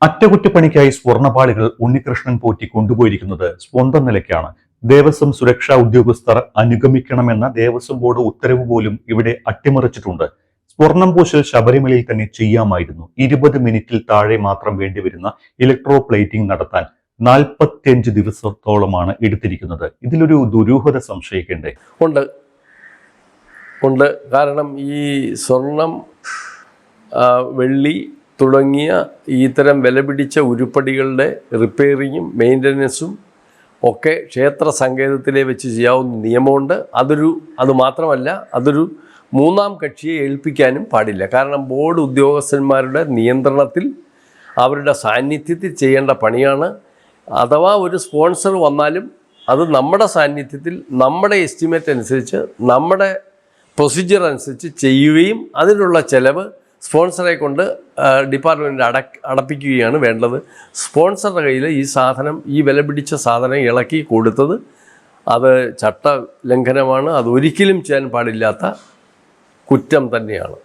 അറ്റകുറ്റപ്പണിക്കായി സ്വർണ്ണപാളികൾ ഉണ്ണികൃഷ്ണൻ പോറ്റി കൊണ്ടുപോയിരിക്കുന്നത് സ്വന്തം നിലയ്ക്കാണ്. ദേവസ്വം സുരക്ഷാ ഉദ്യോഗസ്ഥർ അനുഗമിക്കണമെന്ന ദേവസ്വം ബോർഡ് ഉത്തരവ് പോലും ഇവിടെ അട്ടിമറിച്ചിട്ടുണ്ട്. സ്വർണം പൂശൽ ശബരിമലയിൽ തന്നെ ചെയ്യാമായിരുന്നു. 20 മിനിറ്റിൽ താഴെ മാത്രം വേണ്ടിവരുന്ന ഇലക്ട്രോ പ്ലേറ്റിംഗ് നടത്താൻ 45 ദിവസത്തോളമാണ് എടുത്തിരിക്കുന്നത്. ഇതിലൊരു ദുരൂഹത സംശയിക്കേണ്ടേ? ഉണ്ട്. കാരണം ഈ സ്വർണം, വെള്ളി തുടങ്ങിയ ഇത്തരം വിലപിടിച്ച ഉരുപ്പടികളുടെ റിപ്പയറിങ്ങും മെയിൻ്റനൻസും ഒക്കെ ക്ഷേത്ര സങ്കേതത്തിലെ വെച്ച് ചെയ്യാവുന്ന നിയമമുണ്ട്. അത് മാത്രമല്ല, അതൊരു മൂന്നാം കക്ഷിയെ ഏൽപ്പിക്കാനും പാടില്ല. കാരണം ബോർഡ് ഉദ്യോഗസ്ഥന്മാരുടെ നിയന്ത്രണത്തിൽ, അവരുടെ സാന്നിധ്യത്തിൽ ചെയ്യേണ്ട പണിയാണ്. അഥവാ ഒരു സ്പോൺസർ വന്നാലും അത് നമ്മുടെ സാന്നിധ്യത്തിൽ, നമ്മുടെ എസ്റ്റിമേറ്റ് അനുസരിച്ച്, നമ്മുടെ പ്രൊസീജിയർ അനുസരിച്ച് ചെയ്യുകയും അതിനുള്ള ചെലവ് സ്പോൺസറെ കൊണ്ട് ഡിപ്പാർട്ട്മെൻറ്റ് അടപ്പിക്കുകയാണ് വേണ്ടത്. സ്പോൺസറുടെ കയ്യിൽ ഈ വില പിടിച്ച സാധനം ഇളക്കി കൊടുത്തത് അത് ചട്ട ലംഘനമാണ്. അതൊരിക്കലും ചെയ്യാൻ പാടില്ലാത്ത കുറ്റം തന്നെയാണ്.